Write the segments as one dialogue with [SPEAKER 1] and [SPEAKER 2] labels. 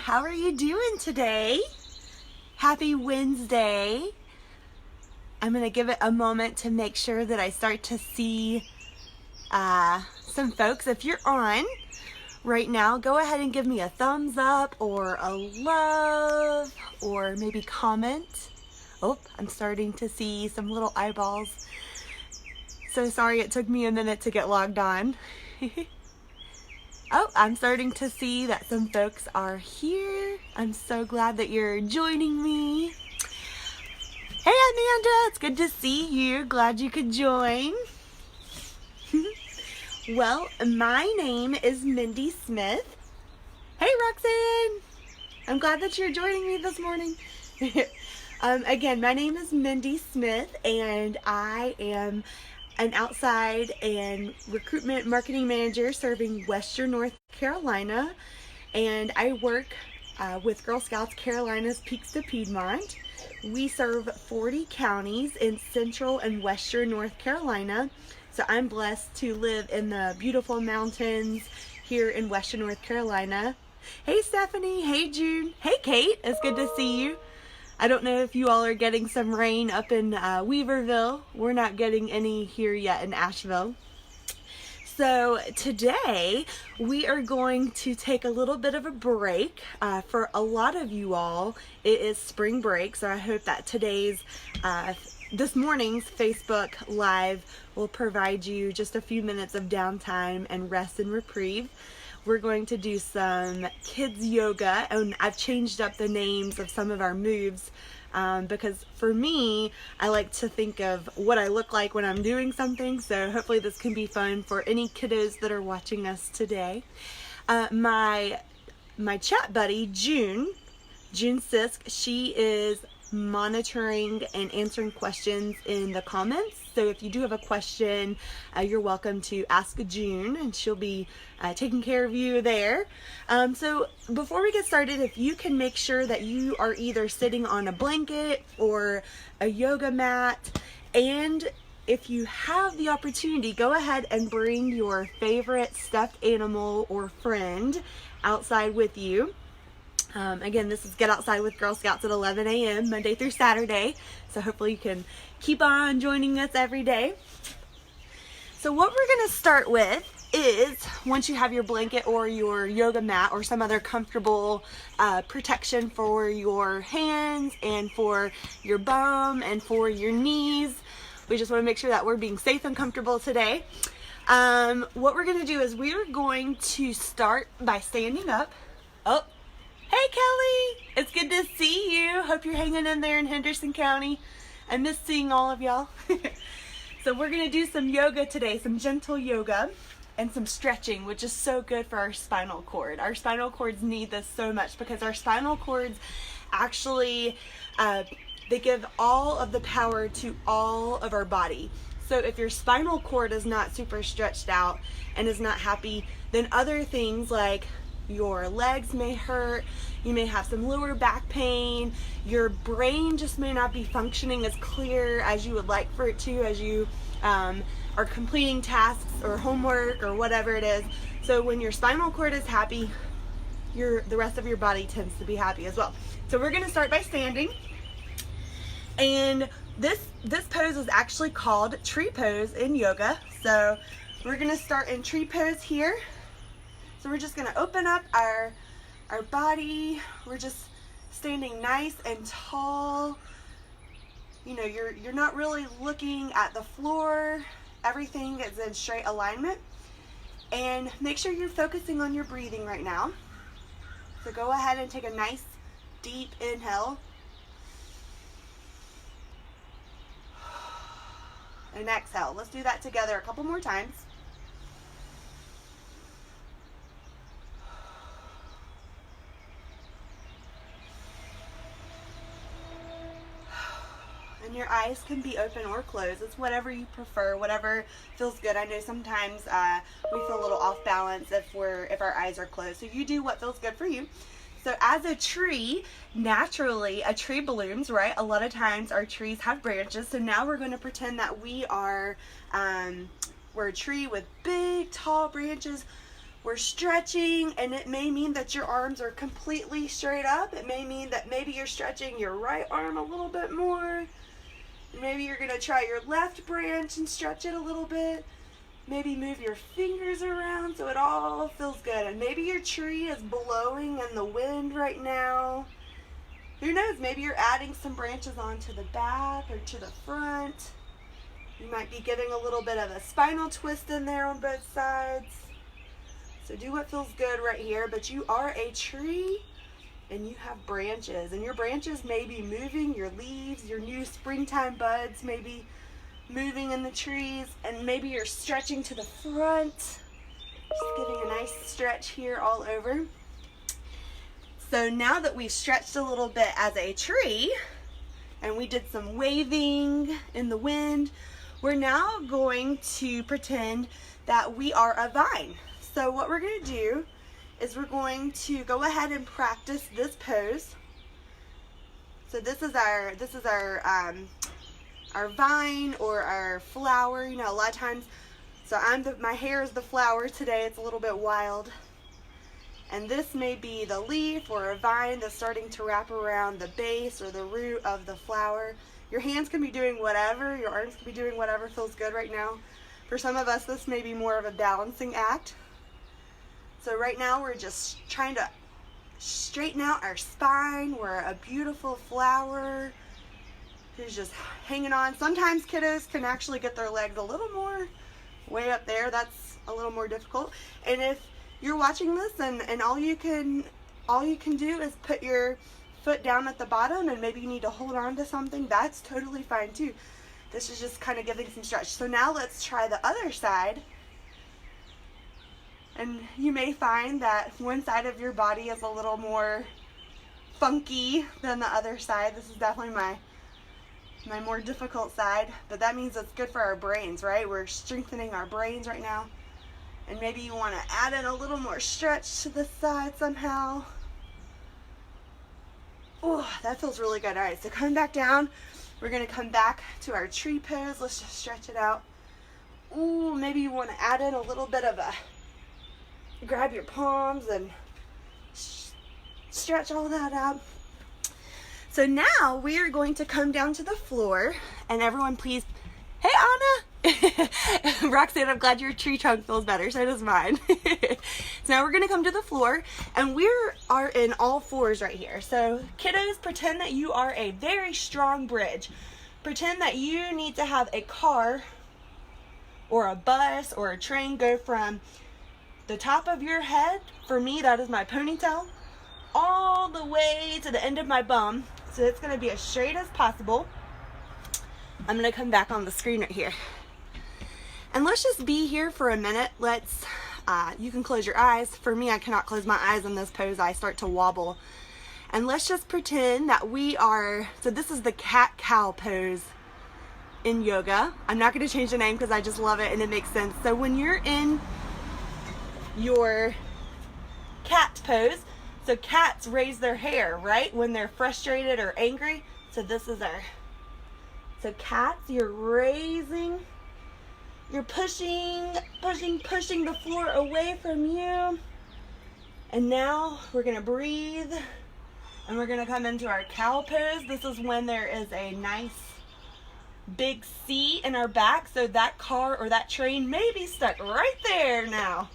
[SPEAKER 1] How are you doing today? Happy Wednesday. I'm going to give it a moment to make sure that I start to see some folks. If you're on right now, go ahead and give me a thumbs up or a love or maybe comment. Oh, I'm starting to see some little eyeballs. So sorry it took me a minute to get logged on. Oh, I'm starting to see that some folks are here. I'm so glad that you're joining me. Hey Amanda, it's good to see you. Glad you could join. Well, my name is Mindy Smith. Hey Roxanne, I'm glad that you're joining me this morning. Again, my name is Mindy Smith and I am an outside and recruitment marketing manager serving Western North Carolina, and I work with Girl Scouts Carolina's Peaks to Piedmont. We serve 40 counties in central and western North Carolina, so I'm blessed to live in the beautiful mountains here in western North Carolina. Hey Stephanie, hey June, hey Kate, it's good to see you. I don't know if you all are getting some rain up in Weaverville. We're not getting any here yet in Asheville. So today we are going to take a little bit of a break. For a lot of you all, it is spring break. So I hope that this morning's Facebook Live will provide you just a few minutes of downtime and rest and reprieve. We're going to do some kids yoga, and I've changed up the names of some of our moves because for me, I like to think of what I look like when I'm doing something, so hopefully this can be fun for any kiddos that are watching us today. My chat buddy, June Sisk, she is monitoring and answering questions in the comments. So if you do have a question, you're welcome to ask June and she'll be taking care of you there. So before we get started, if you can make sure that you are either sitting on a blanket or a yoga mat, and if you have the opportunity, go ahead and bring your favorite stuffed animal or friend outside with you. Again, this is Get Outside with Girl Scouts at 11 a.m. Monday through Saturday. So hopefully you can keep on joining us every day. So what we're going to start with is, once you have your blanket or your yoga mat or some other comfortable protection for your hands and for your bum and for your knees, we just want to make sure that we're being safe and comfortable today. What we're going to do is we're going to start by standing up. Oh. Hey Kelly, it's good to see you. Hope you're hanging in there in Henderson County. I miss seeing all of y'all. So we're gonna do some yoga today, some gentle yoga and some stretching, which is so good for our spinal cord. Our spinal cords need this so much because our spinal cords actually, they give all of the power to all of our body. So if your spinal cord is not super stretched out and is not happy, then other things like your legs may hurt, you may have some lower back pain, your brain just may not be functioning as clear as you would like for it to as you are completing tasks or homework or whatever it is. So when your spinal cord is happy, the rest of your body tends to be happy as well. So we're going to start by standing, and this pose is actually called tree pose in yoga. So we're going to start in tree pose here. So we're just going to open up our body. We're just standing nice and tall. You know, you're not really looking at the floor. Everything is in straight alignment. And make sure you're focusing on your breathing right now. So go ahead and take a nice deep inhale. And exhale. Let's do that together a couple more times. And your eyes can be open or closed. It's whatever you prefer, whatever feels good. I know sometimes we feel a little off balance if our eyes are closed. So you do what feels good for you. So as a tree, naturally a tree blooms, right? A lot of times our trees have branches. So now we're going to pretend that we're a tree with big tall branches we're stretching, and it may mean that your arms are completely straight up. It may mean that maybe you're stretching your right arm a little bit more. Maybe you're going to try your left branch and stretch it a little bit. Maybe move your fingers around so it all feels good. And maybe your tree is blowing in the wind right now. Who knows? Maybe you're adding some branches onto the back or to the front. You might be getting a little bit of a spinal twist in there on both sides. So do what feels good right here. But you are a tree and you have branches. And your branches may be moving. Your leaves, your new springtime buds may be moving in the trees, and maybe you're stretching to the front. Just giving a nice stretch here all over. So now that we've stretched a little bit as a tree, and we did some waving in the wind, we're now going to pretend that we are a vine. So what we're going to do is we're going to go ahead and practice this pose. So this is our vine or our flower. You know, a lot of times, so my hair is the flower today. It's a little bit wild. And this may be the leaf or a vine that's starting to wrap around the base or the root of the flower. Your hands can be doing whatever, your arms can be doing whatever feels good right now. For some of us, this may be more of a balancing act. So right now we're just trying to straighten out our spine. We're a beautiful flower who's just hanging on. Sometimes kiddos can actually get their legs a little more way up there. That's a little more difficult. And if you're watching this and all you can do is put your foot down at the bottom and maybe you need to hold on to something, that's totally fine too. This is just kind of giving some stretch. So now let's try the other side. And you may find that one side of your body is a little more funky than the other side. This is definitely my more difficult side, but that means it's good for our brains, right? We're strengthening our brains right now. And maybe you want to add in a little more stretch to the side somehow. Oh, that feels really good. All right, so come back down. We're going to come back to our tree pose. Let's just stretch it out. Ooh, maybe you want to add in a little bit of grab your palms and stretch all that out. So now we are going to come down to the floor, and everyone please, hey Anna! Roxanne, I'm glad your tree trunk feels better, so does mine. So now we're gonna come to the floor, and we are in all fours right here. So kiddos, pretend that you are a very strong bridge. Pretend that you need to have a car or a bus or a train go from the top of your head, for me that is my ponytail, all the way to the end of my bum. So it's going to be as straight as possible. I'm going to come back on the screen right here. And let's just be here for a minute. You can close your eyes. For me, I cannot close my eyes in this pose. I start to wobble. And let's just pretend that we are, so this is the cat-cow pose in yoga. I'm not going to change the name because I just love it and it makes sense. So when you're in your cat pose, so cats raise their hair, right? When they're frustrated or angry. So this is so cats, you're raising, you're pushing the floor away from you. And now we're gonna breathe and we're gonna come into our cow pose. This is when there is a nice big seat in our back. So that car or that train may be stuck right there now.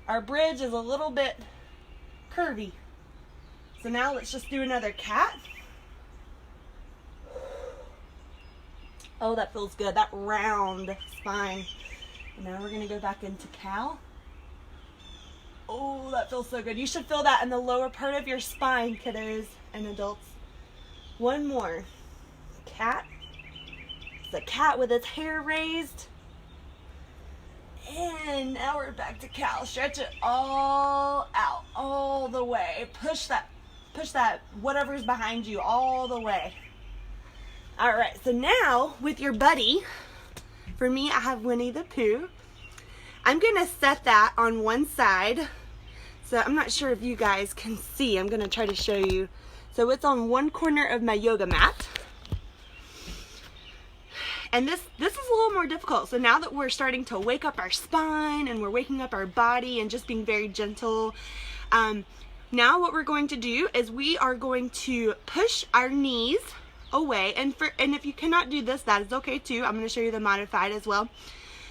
[SPEAKER 1] Our bridge is a little bit curvy. So now let's just do another cat. Oh, that feels good, that round spine. And now we're gonna go back into cow. Oh, that feels so good. You should feel that in the lower part of your spine, kiddos and adults. One more. Cat. It's a cat with its hair raised. And now we're back to cow. Stretch it all out, all the way. Push that whatever's behind you all the way. All right, so now with your buddy, for me, I have Winnie the Pooh. I'm gonna set that on one side. So I'm not sure if you guys can see. I'm gonna try to show you. So it's on one corner of my yoga mat. And this is a little more difficult. So now that we're starting to wake up our spine and we're waking up our body and just being very gentle, now what we're going to do is we are going to push our knees away. And if you cannot do this, that is okay too. I'm going to show you the modified as well.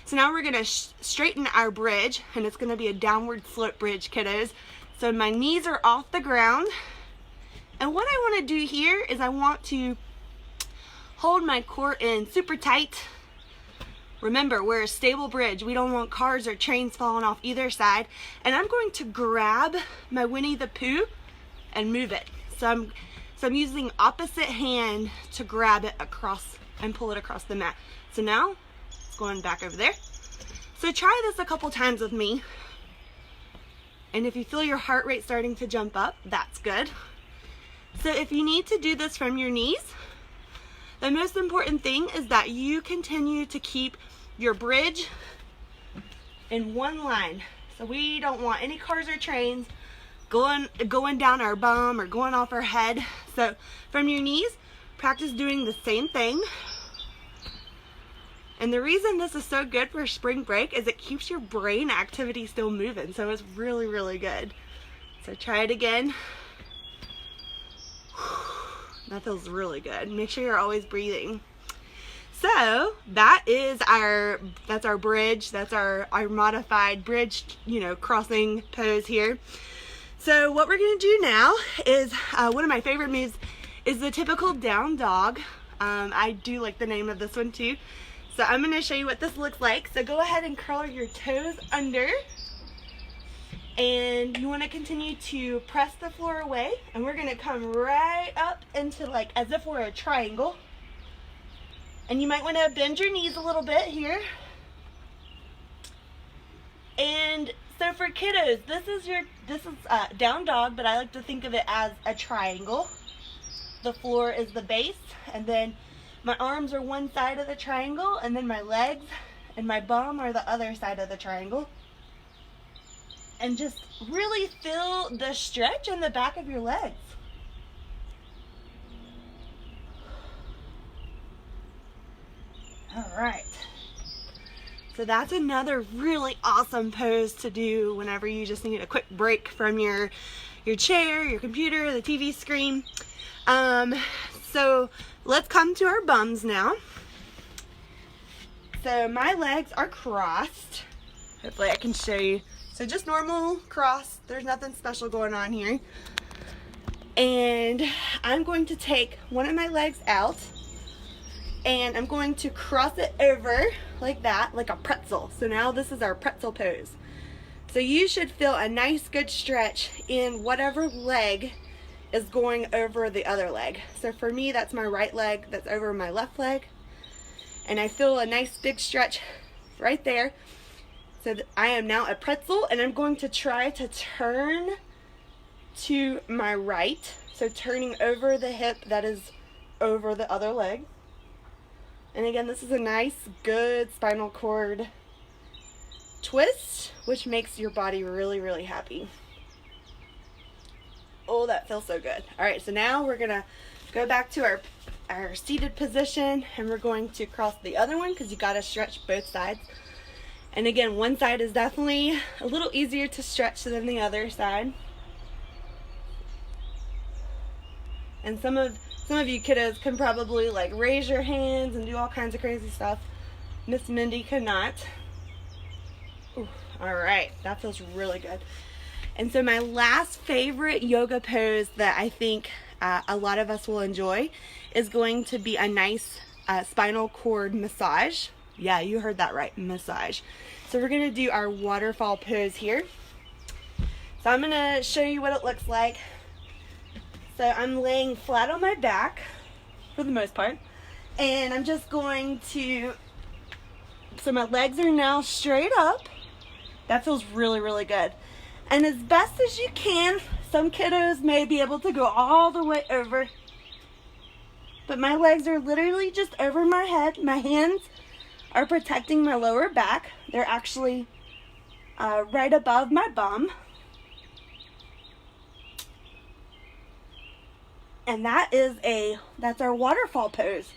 [SPEAKER 1] So now we're going to straighten our bridge, and it's going to be a downward slope bridge, kiddos. So my knees are off the ground. And what I want to do here is I want to hold my core in super tight. Remember, we're a stable bridge. We don't want cars or trains falling off either side. And I'm going to grab my Winnie the Pooh and move it. So I'm using opposite hand to grab it across and pull it across the mat. So now it's going back over there. So try this a couple times with me. And if you feel your heart rate starting to jump up, that's good. So if you need to do this from your knees, the most important thing is that you continue to keep your bridge in one line. So we don't want any cars or trains going down our bum or going off our head. So from your knees, practice doing the same thing. And the reason this is so good for spring break is it keeps your brain activity still moving. So it's really, really good. So try it again. That feels really good. Make sure you're always breathing. So that's our bridge. That's our modified bridge, crossing pose here. So what we're gonna do now is one of my favorite moves is the typical down dog. I do like the name of this one too. So I'm gonna show you what this looks like. So go ahead and curl your toes under. And you want to continue to press the floor away, and we're going to come right up into like as if we're a triangle. And you might want to bend your knees a little bit here. And so for kiddos, this is down dog, but I like to think of it as a triangle. The floor is the base, and then my arms are one side of the triangle, and then my legs and my bum are the other side of the triangle. And just really feel the stretch in the back of your legs. All right. So that's another really awesome pose to do whenever you just need a quick break from your chair, your computer, the TV screen. So let's come to our bums now. So my legs are crossed. Hopefully I can show you. So just normal cross, there's nothing special going on here. And I'm going to take one of my legs out and I'm going to cross it over like that, like a pretzel. So now this is our pretzel pose. So you should feel a nice good stretch in whatever leg is going over the other leg. So for me, that's my right leg that's over my left leg. And I feel a nice big stretch right there. So I am now a pretzel, and I'm going to try to turn to my right. So turning over the hip that is over the other leg. And again, this is a nice, good spinal cord twist, which makes your body really, really happy. Oh, that feels so good. All right, so now we're gonna go back to our seated position, and we're going to cross the other one because you gotta stretch both sides. And again, one side is definitely a little easier to stretch than the other side. And some of you kiddos can probably like raise your hands and do all kinds of crazy stuff. Miss Mindy could not. Ooh, all right, that feels really good. And so my last favorite yoga pose that I think a lot of us will enjoy is going to be a nice spinal cord massage. Yeah, you heard that right, massage. So we're gonna do our waterfall pose here. So I'm gonna show you what it looks like. So I'm laying flat on my back for the most part. And I'm just going to, so my legs are now straight up. That feels really, really good. And as best as you can, some kiddos may be able to go all the way over. But my legs are literally just over my head. My hands are protecting my lower back. They're actually right above my bum. And that's our waterfall pose.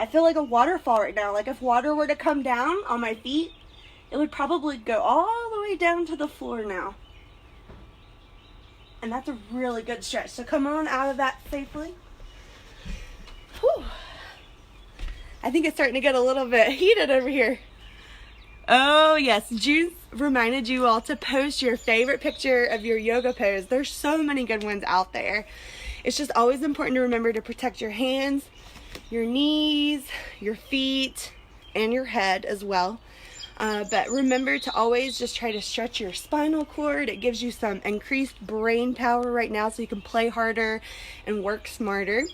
[SPEAKER 1] I feel like a waterfall right now. Like if water were to come down on my feet, it would probably go all the way down to the floor now. And that's a really good stretch. So come on out of that safely. Whew. I think it's starting to get a little bit heated over here. Oh yes, June reminded you all to post your favorite picture of your yoga pose. There's so many good ones out there. It's just always important to remember to protect your hands, your knees, your feet, and your head as well. But remember to always just try to stretch your spinal cord. It gives you some increased brain power right now so you can play harder and work smarter.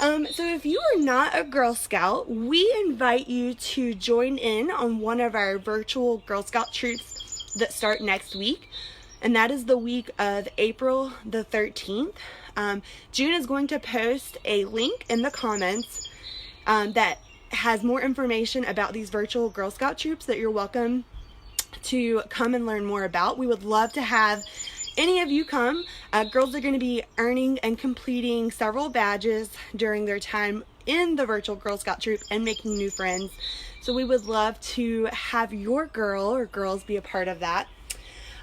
[SPEAKER 1] So if you are not a Girl Scout, we invite you to join in on one of our virtual Girl Scout troops that start next week. And that is the week of April the 13th. June is going to post a link in the comments that has more information about these virtual Girl Scout troops that you're welcome to come and learn more about. We would love to have any of you come. Girls are going to be earning and completing several badges during their time in the virtual Girl Scout troop and making new friends. So we would love to have your girl or girls be a part of that.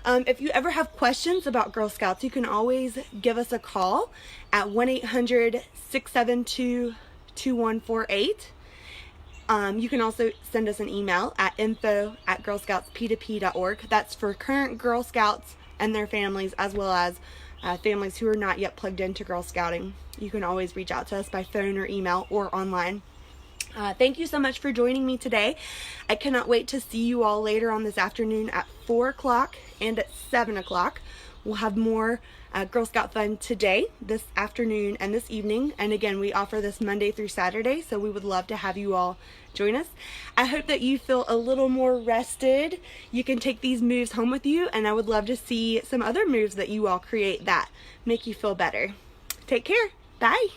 [SPEAKER 1] If you ever have questions about Girl Scouts, you can always give us a call at 1-800-672-2148. You can also send us an email at info@girlscoutsptp.org. That's for current Girl Scouts and their families, as well as families who are not yet plugged into Girl Scouting. You can always reach out to us by phone or email or online. Thank you so much for joining me today. I cannot wait to see you all later on this afternoon at 4 o'clock and at 7 o'clock. We'll have more Girl Scout fun today, this afternoon, and this evening. And again, we offer this Monday through Saturday, so we would love to have you all join us. I hope that you feel a little more rested. You can take these moves home with you, and I would love to see some other moves that you all create that make you feel better. Take care. Bye.